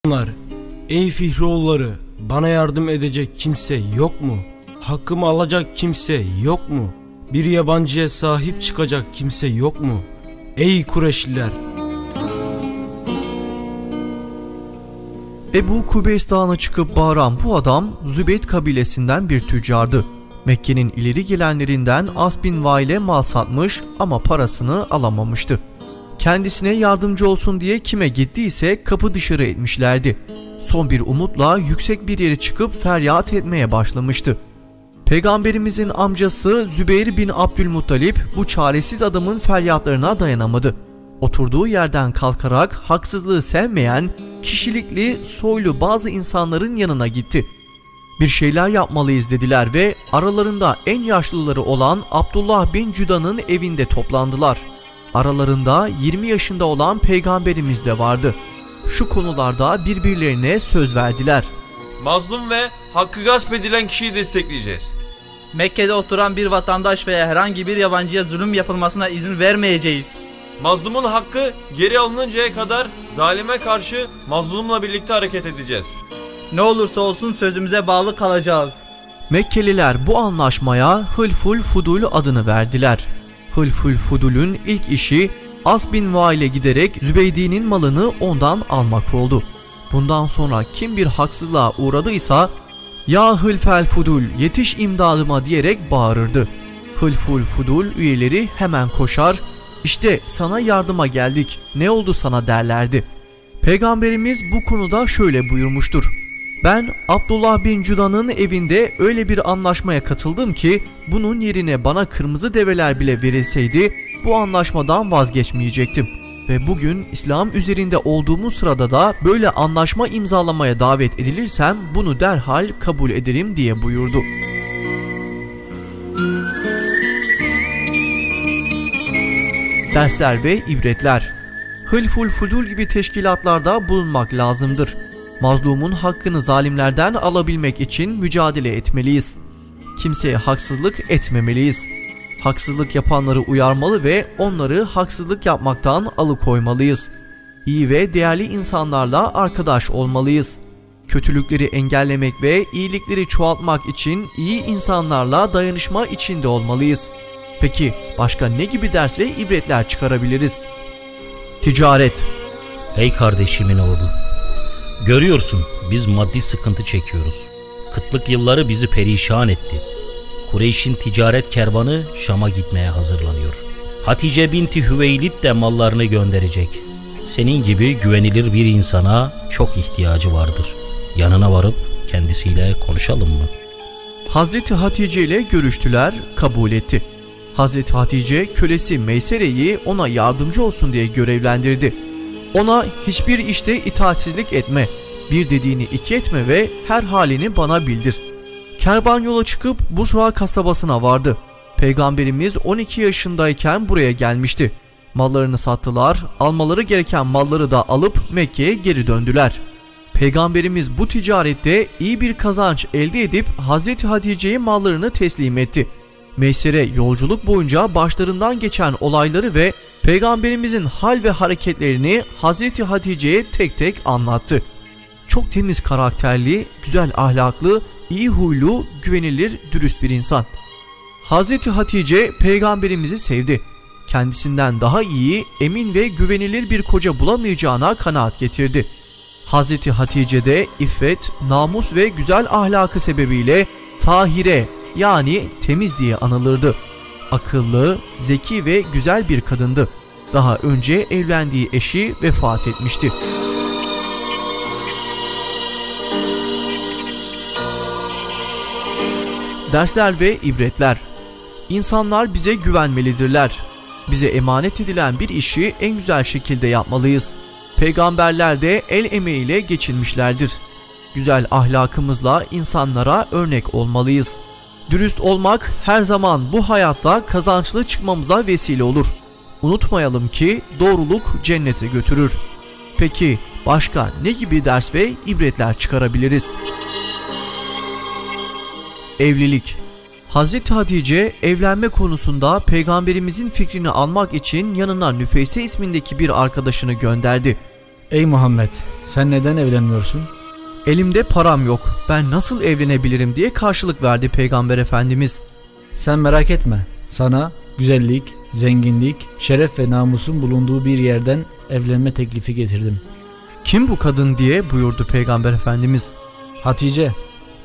Onlar, ey Fihroğulları, bana yardım edecek kimse yok mu? Hakkımı alacak kimse yok mu? Bir yabancıya sahip çıkacak kimse yok mu? Ey Kureyşliler! Ebu Kubeys Dağı'na çıkıp bağıran bu adam Zübeyt kabilesinden bir tüccardı. Mekke'nin ileri gelenlerinden As bin Vail'e mal satmış ama parasını alamamıştı. Kendisine yardımcı olsun diye kime gittiyse kapı dışarı etmişlerdi. Son bir umutla yüksek bir yere çıkıp feryat etmeye başlamıştı. Peygamberimizin amcası Zübeyir bin Abdülmuttalip bu çaresiz adamın feryatlarına dayanamadı. Oturduğu yerden kalkarak haksızlığı sevmeyen, kişilikli, soylu bazı insanların yanına gitti. Bir şeyler yapmalıyız dediler ve aralarında en yaşlıları olan Abdullah bin Cüdan'ın evinde toplandılar. Aralarında 20 yaşında olan peygamberimiz de vardı. Şu konularda birbirlerine söz verdiler. Mazlum ve hakkı gasp edilen kişiyi destekleyeceğiz. Mekke'de oturan bir vatandaş veya herhangi bir yabancıya zulüm yapılmasına izin vermeyeceğiz. Mazlumun hakkı geri alınıncaya kadar zalime karşı mazlumla birlikte hareket edeceğiz. Ne olursa olsun sözümüze bağlı kalacağız. Mekkeliler bu anlaşmaya Hılful Fudul adını verdiler. Hılful Fudul'ün ilk işi As bin Vail'e giderek Zübeydi'nin malını ondan almak oldu. Bundan sonra kim bir haksızlığa uğradıysa "Ya Hılful Fudul, yetiş imdadıma" diyerek bağırırdı. Hılful Fudul üyeleri hemen koşar, "İşte sana yardıma geldik, ne oldu sana?" derlerdi. Peygamberimiz bu konuda şöyle buyurmuştur: "Ben Abdullah bin Cüdan'ın evinde öyle bir anlaşmaya katıldım ki bunun yerine bana kırmızı develer bile verilseydi bu anlaşmadan vazgeçmeyecektim. Ve bugün İslam üzerinde olduğumuz sırada da böyle anlaşma imzalamaya davet edilirsem bunu derhal kabul ederim" diye buyurdu. Dersler ve ibretler. Hılful Fudul gibi teşkilatlarda bulunmak lazımdır. Mazlumun hakkını zalimlerden alabilmek için mücadele etmeliyiz. Kimseye haksızlık etmemeliyiz. Haksızlık yapanları uyarmalı ve onları haksızlık yapmaktan alıkoymalıyız. İyi ve değerli insanlarla arkadaş olmalıyız. Kötülükleri engellemek ve iyilikleri çoğaltmak için iyi insanlarla dayanışma içinde olmalıyız. Peki başka ne gibi ders ve ibretler çıkarabiliriz? Ticaret. Ey kardeşimin oğlu, görüyorsun biz maddi sıkıntı çekiyoruz. Kıtlık yılları bizi perişan etti. Kureyş'in ticaret kervanı Şam'a gitmeye hazırlanıyor. Hatice binti Hüveylid de mallarını gönderecek. Senin gibi güvenilir bir insana çok ihtiyacı vardır. Yanına varıp kendisiyle konuşalım mı? Hazreti Hatice ile görüştüler, kabul etti. Hazreti Hatice kölesi Meysere'yi ona yardımcı olsun diye görevlendirdi. Ona hiçbir işte itaatsizlik etme, bir dediğini iki etme ve her halini bana bildir. Kervan yola çıkıp Busra kasabasına vardı. Peygamberimiz 12 yaşındayken buraya gelmişti. Mallarını sattılar, almaları gereken malları da alıp Mekke'ye geri döndüler. Peygamberimiz bu ticarette iyi bir kazanç elde edip Hazreti Hatice'ye mallarını teslim etti. Meysere yolculuk boyunca başlarından geçen olayları ve Peygamberimizin hal ve hareketlerini Hazreti Hatice'ye tek tek anlattı. Çok temiz karakterli, güzel ahlaklı, iyi huylu, güvenilir, dürüst bir insan. Hazreti Hatice Peygamberimizi sevdi. Kendisinden daha iyi, emin ve güvenilir bir koca bulamayacağına kanaat getirdi. Hazreti Hatice de iffet, namus ve güzel ahlakı sebebiyle Tahire yani temiz diye anılırdı. Akıllı, zeki ve güzel bir kadındı. Daha önce evlendiği eşi vefat etmişti. Dersler ve ibretler. İnsanlar bize güvenmelidirler. Bize emanet edilen bir işi en güzel şekilde yapmalıyız. Peygamberler de el emeğiyle geçinmişlerdir. Güzel ahlakımızla insanlara örnek olmalıyız. Dürüst olmak her zaman bu hayatta kazançlı çıkmamıza vesile olur. Unutmayalım ki doğruluk cennete götürür. Peki başka ne gibi ders ve ibretler çıkarabiliriz? Evlilik. Hazreti Hatice evlenme konusunda Peygamberimizin fikrini almak için yanına Nüfeyse ismindeki bir arkadaşını gönderdi. Ey Muhammed, sen neden evlenmiyorsun? Elimde param yok, ben nasıl evlenebilirim diye karşılık verdi Peygamber Efendimiz. Sen merak etme, sana güzellik, zenginlik, şeref ve namusun bulunduğu bir yerden evlenme teklifi getirdim. Kim bu kadın diye buyurdu Peygamber Efendimiz. Hatice.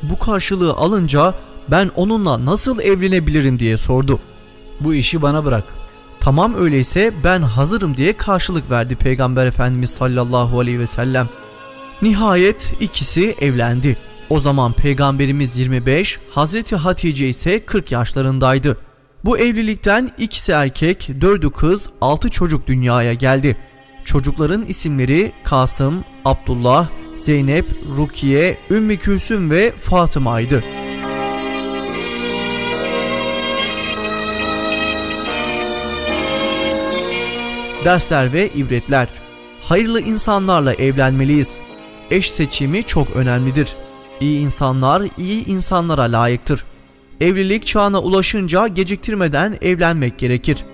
Bu karşılığı alınca ben onunla nasıl evlenebilirim diye sordu. Bu işi bana bırak. Tamam öyleyse ben hazırım diye karşılık verdi Peygamber Efendimiz sallallahu aleyhi ve sellem. Nihayet ikisi evlendi. O zaman Peygamberimiz 25, Hazreti Hatice ise 40 yaşlarındaydı. Bu evlilikten ikisi erkek, 4'ü kız, 6 çocuk dünyaya geldi. Çocukların isimleri Kasım, Abdullah, Zeynep, Rukiye, Ümmü Külsüm ve Fatıma'ydı. Dersler ve ibretler. Hayırlı insanlarla evlenmeliyiz. Eş seçimi çok önemlidir. İyi insanlar iyi insanlara layıktır. Evlilik çağına ulaşınca geciktirmeden evlenmek gerekir.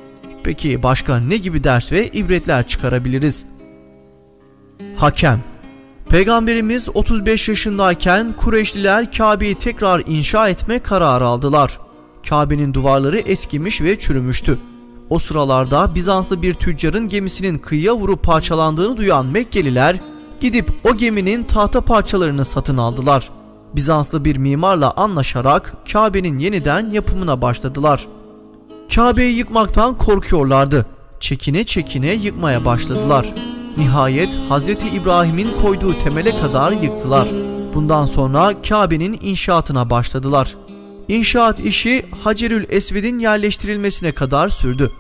Peki başka ne gibi ders ve ibretler çıkarabiliriz? Hakem. Peygamberimiz 35 yaşındayken Kureyşliler Kabe'yi tekrar inşa etme kararı aldılar. Kabe'nin duvarları eskimiş ve çürümüştü. O sıralarda Bizanslı bir tüccarın gemisinin kıyıya vurup parçalandığını duyan Mekkeliler gidip o geminin tahta parçalarını satın aldılar. Bizanslı bir mimarla anlaşarak Kabe'nin yeniden yapımına başladılar. Kabe'yi yıkmaktan korkuyorlardı. Çekine çekine yıkmaya başladılar. Nihayet Hazreti İbrahim'in koyduğu temele kadar yıktılar. Bundan sonra Kabe'nin inşaatına başladılar. İnşaat işi Hacerül Esved'in yerleştirilmesine kadar sürdü.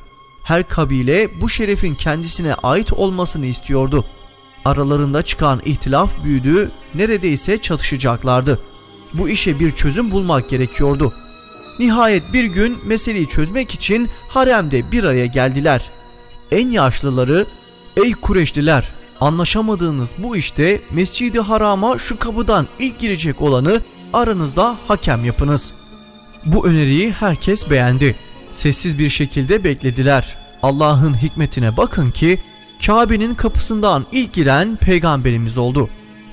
Her kabile bu şerefin kendisine ait olmasını istiyordu. Aralarında çıkan ihtilaf büyüdü, neredeyse çatışacaklardı. Bu işe bir çözüm bulmak gerekiyordu. Nihayet bir gün meseleyi çözmek için haremde bir araya geldiler. En yaşlıları, "Ey Kureyşliler, anlaşamadığınız bu işte Mescid-i Haram'a şu kapıdan ilk girecek olanı aranızda hakem yapınız." Bu öneriyi herkes beğendi. Sessiz bir şekilde beklediler. Allah'ın hikmetine bakın ki Kabe'nin kapısından ilk giren Peygamberimiz oldu.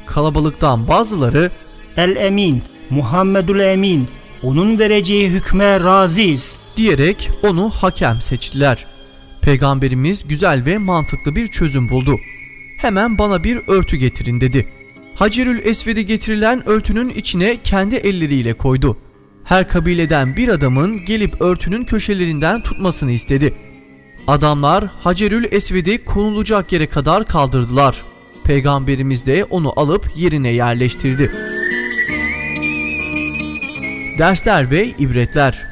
Kalabalıktan bazıları "El-Emin, Muhammedül Emin, onun vereceği hükme razıyız" diyerek onu hakem seçtiler. Peygamberimiz güzel ve mantıklı bir çözüm buldu. "Hemen bana bir örtü getirin" dedi. Hacerül Esved'e getirilen örtünün içine kendi elleriyle koydu. Her kabileden bir adamın gelip örtünün köşelerinden tutmasını istedi. Adamlar Hacerül Esved'i konulacak yere kadar kaldırdılar. Peygamberimiz de onu alıp yerine yerleştirdi. Dersler ve ibretler.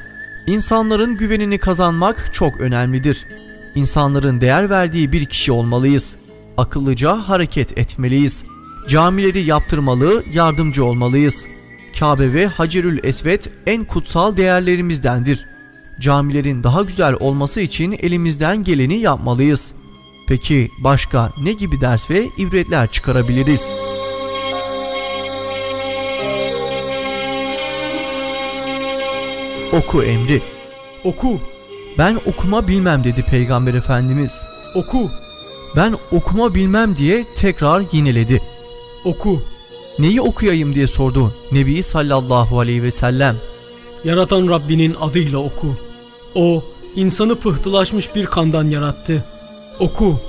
İnsanların güvenini kazanmak çok önemlidir. İnsanların değer verdiği bir kişi olmalıyız. Akıllıca hareket etmeliyiz. Camileri yaptırmalı, yardımcı olmalıyız. Kabe ve Hacerül Esved en kutsal değerlerimizdendir. Camilerin daha güzel olması için elimizden geleni yapmalıyız. Peki başka ne gibi ders ve ibretler çıkarabiliriz? Oku emri. Oku, Ben okuma bilmem dedi Peygamber Efendimiz. oku, Ben okuma bilmem diye tekrar yineledi. oku. Neyi okuyayım diye sordu Nebi sallallahu aleyhi ve sellem. Yaratan Rabbinin adıyla oku. O, insanı pıhtılaşmış bir kandan yarattı. Oku.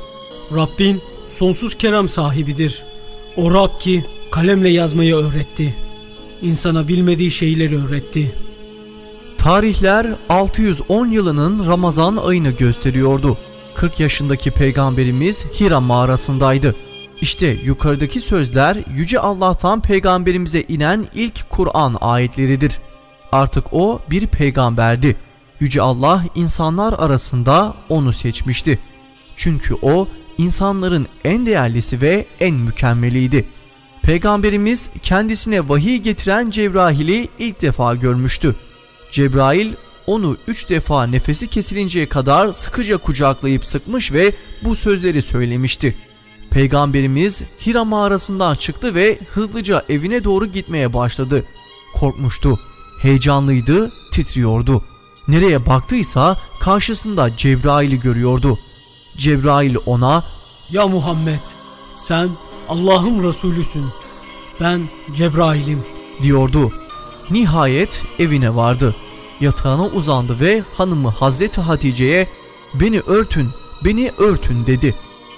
Rabbin sonsuz kerem sahibidir. O Rab ki kalemle yazmayı öğretti. İnsana bilmediği şeyleri öğretti. Tarihler 610 yılının Ramazan ayını gösteriyordu. 40 yaşındaki Peygamberimiz Hira mağarasındaydı. İşte yukarıdaki sözler Yüce Allah'tan Peygamberimize inen ilk Kur'an ayetleridir. Artık o bir peygamberdi. Yüce Allah insanlar arasında onu seçmişti. Çünkü o insanların en değerlisi ve en mükemmeliydi. Peygamberimiz kendisine vahiy getiren Cebrail'i ilk defa görmüştü. Cebrail onu 3 defa nefesi kesilinceye kadar sıkıca kucaklayıp sıkmış ve bu sözleri söylemişti. Peygamberimiz Hira mağarasından çıktı ve hızlıca evine doğru gitmeye başladı. Korkmuştu, heyecanlıydı, titriyordu. Nereye baktıysa karşısında Cebrail'i görüyordu. Cebrail ona, Ya Muhammed, Sen Allah'ın Resulüsün. Ben Cebrail'im diyordu. Nihayet evine vardı. Yatağına uzandı ve hanımı Hazreti Hatice'ye beni örtün dedi.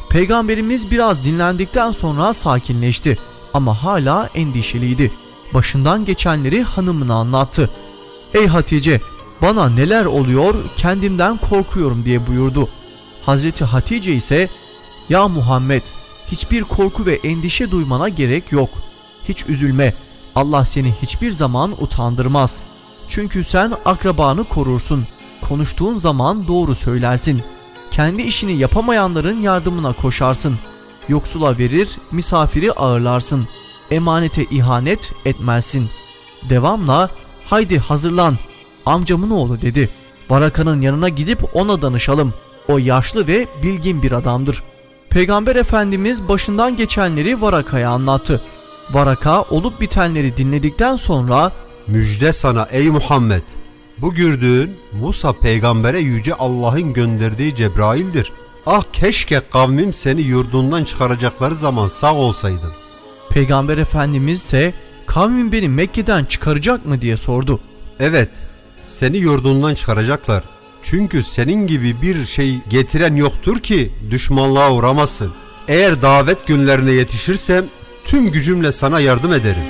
Peygamberimiz biraz dinlendikten sonra sakinleşti ama hala endişeliydi. Başından geçenleri hanımına anlattı. Ey Hatice, bana neler oluyor, kendimden korkuyorum diye buyurdu. Hazreti Hatice ise ya Muhammed, hiçbir korku ve endişe duymana gerek yok. Hiç üzülme, Allah seni hiçbir zaman utandırmaz. Çünkü sen akrabanı korursun. Konuştuğun zaman doğru söylersin. Kendi işini yapamayanların yardımına koşarsın. Yoksula verir, misafiri ağırlarsın. Emanete ihanet etmezsin. Devamla haydi hazırlan, amcamın oğlu dedi. Varaka'nın yanına gidip ona danışalım. O yaşlı ve bilgin bir adamdır. Peygamber Efendimiz başından geçenleri Varaka'ya anlattı. Varaka olup bitenleri dinledikten sonra müjde sana ey Muhammed, bu gördüğün Musa peygambere yüce Allah'ın gönderdiği Cebrail'dir. Ah keşke kavmim seni yurdundan çıkaracakları zaman sağ olsaydın. Peygamber Efendimiz ise kavmin beni Mekke'den çıkaracak mı diye sordu. Evet, seni yurdundan çıkaracaklar. Çünkü senin gibi bir şey getiren yoktur ki düşmanlığa uğramasın. Eğer davet günlerine yetişirsem tüm gücümle sana yardım ederim.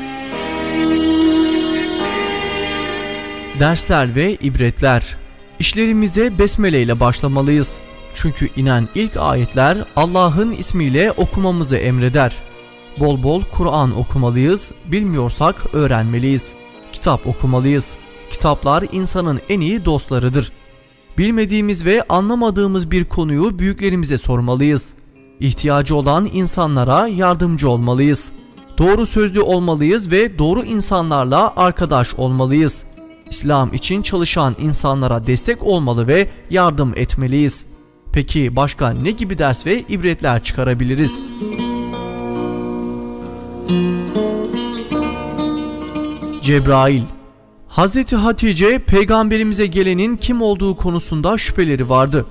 Dersler ve ibretler. İşlerimize besmele ile başlamalıyız. Çünkü inen ilk ayetler Allah'ın ismiyle okumamızı emreder. Bol bol Kur'an okumalıyız, bilmiyorsak öğrenmeliyiz. Kitap okumalıyız. Kitaplar insanın en iyi dostlarıdır. Bilmediğimiz ve anlamadığımız bir konuyu büyüklerimize sormalıyız. İhtiyacı olan insanlara yardımcı olmalıyız. Doğru sözlü olmalıyız ve doğru insanlarla arkadaş olmalıyız. İslam için çalışan insanlara destek olmalı ve yardım etmeliyiz. Peki başka ne gibi ders ve ibretler çıkarabiliriz? Cebrail. Hazreti Hatice peygamberimize gelenin kim olduğu konusunda şüpheleri vardı.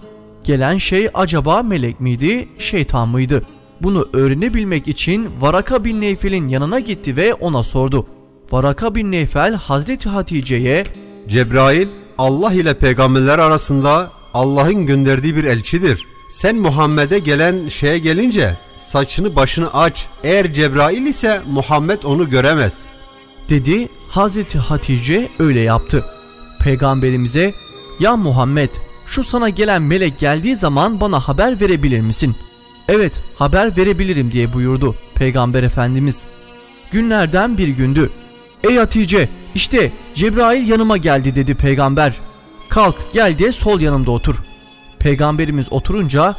Gelen şey acaba melek miydi, şeytan mıydı? Bunu öğrenebilmek için Varaka bin Neyfel'in yanına gitti ve ona sordu. Varaka bin Neyfel Hazreti Hatice'ye Cebrail Allah ile peygamberler arasında Allah'ın gönderdiği bir elçidir. Sen Muhammed'e gelen şeye gelince saçını başını aç. Eğer Cebrail ise Muhammed onu göremez dedi. Hazreti Hatice öyle yaptı. Peygamberimize ya Muhammed, şu sana gelen melek geldiği zaman bana haber verebilir misin? Evet, haber verebilirim diye buyurdu Peygamber Efendimiz. Günlerden bir gündü. Ey Hatice, işte Cebrail yanıma geldi dedi peygamber. Kalk gel de sol yanımda otur. Peygamberimiz oturunca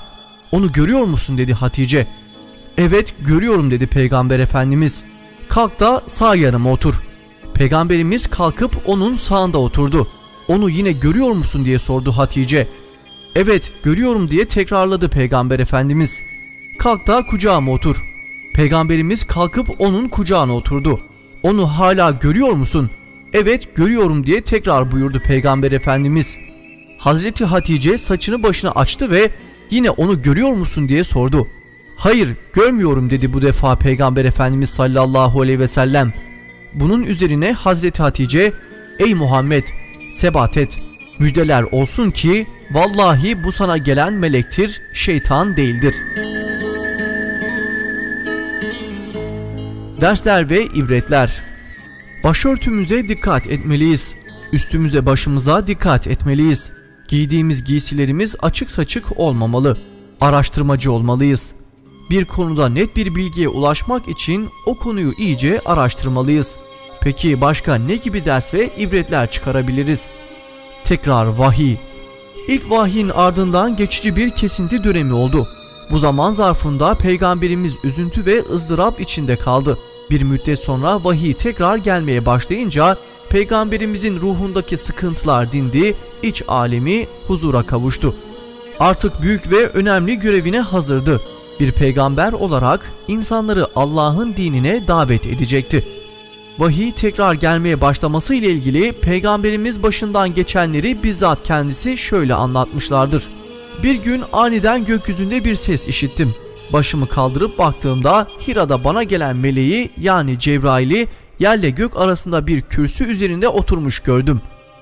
onu görüyor musun dedi Hatice. Evet görüyorum dedi Peygamber Efendimiz. Kalk da sağ yanıma otur. Peygamberimiz kalkıp onun sağında oturdu. Onu yine görüyor musun diye sordu Hatice. Evet görüyorum diye tekrarladı Peygamber Efendimiz. Kalk da kucağıma otur. Peygamberimiz kalkıp onun kucağına oturdu. Onu hala görüyor musun? Evet görüyorum diye tekrar buyurdu Peygamber Efendimiz. Hazreti Hatice saçını başını açtı ve yine onu görüyor musun diye sordu. Hayır görmüyorum dedi bu defa Peygamber Efendimiz sallallahu aleyhi ve sellem. Bunun üzerine Hazreti Hatice ey Muhammed sebat et, müjdeler olsun ki vallahi bu sana gelen melektir, şeytan değildir. Dersler ve ibretler. Başörtümüze dikkat etmeliyiz. Üstümüze başımıza dikkat etmeliyiz. Giydiğimiz giysilerimiz açık saçık olmamalı. Araştırmacı olmalıyız. Bir konuda net bir bilgiye ulaşmak için o konuyu iyice araştırmalıyız. Peki başka ne gibi ders ve ibretler çıkarabiliriz? Tekrar vahiy. İlk vahyin ardından geçici bir kesinti dönemi oldu. Bu zaman zarfında Peygamberimiz üzüntü ve ızdırap içinde kaldı. Bir müddet sonra vahiy tekrar gelmeye başlayınca Peygamberimizin ruhundaki sıkıntılar dindi, iç alemi huzura kavuştu. Artık büyük ve önemli görevine hazırdı. Bir peygamber olarak insanları Allah'ın dinine davet edecekti. Vahiy tekrar gelmeye başlaması ile ilgili Peygamberimiz başından geçenleri bizzat kendisi şöyle anlatmışlardır. Bir gün aniden gökyüzünde bir ses işittim. Başımı kaldırıp baktığımda Hira'da bana gelen meleği yani Cebrail'i yerle gök arasında bir kürsü üzerinde oturmuş gördüm.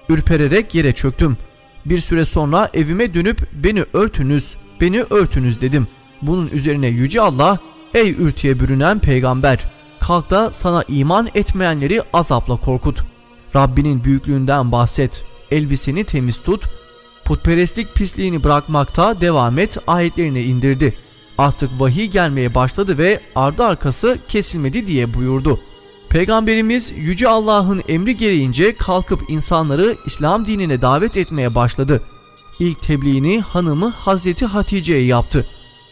Ürpererek yere çöktüm. Bir süre sonra evime dönüp beni örtünüz dedim. Bunun üzerine Yüce Allah, ey ürtüye bürünen peygamber, kalk da sana iman etmeyenleri azapla korkut. Rabbinin büyüklüğünden bahset, elbiseni temiz tut, putperestlik pisliğini bırakmakta devam et ayetlerini indirdi. Artık vahiy gelmeye başladı ve ardı arkası kesilmedi diye buyurdu. Peygamberimiz Yüce Allah'ın emri gereğince kalkıp insanları İslam dinine davet etmeye başladı. İlk tebliğini hanımı Hazreti Hatice'ye yaptı.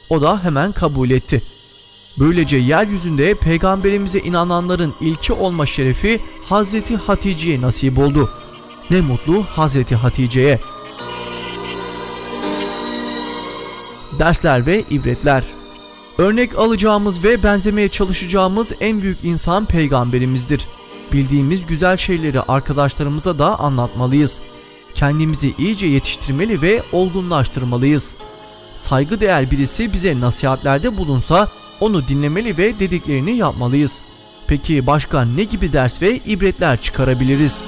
O da hemen kabul etti. Böylece yeryüzünde peygamberimize inananların ilki olma şerefi Hazreti Hatice'ye nasip oldu. Ne mutlu Hazreti Hatice'ye. Dersler ve ibretler. Örnek alacağımız ve benzemeye çalışacağımız en büyük insan peygamberimizdir. Bildiğimiz güzel şeyleri arkadaşlarımıza da anlatmalıyız. Kendimizi iyice yetiştirmeli ve olgunlaştırmalıyız. Saygıdeğer birisi bize nasihatlerde bulunsa onu dinlemeli ve dediklerini yapmalıyız. Peki başka ne gibi ders ve ibretler çıkarabiliriz?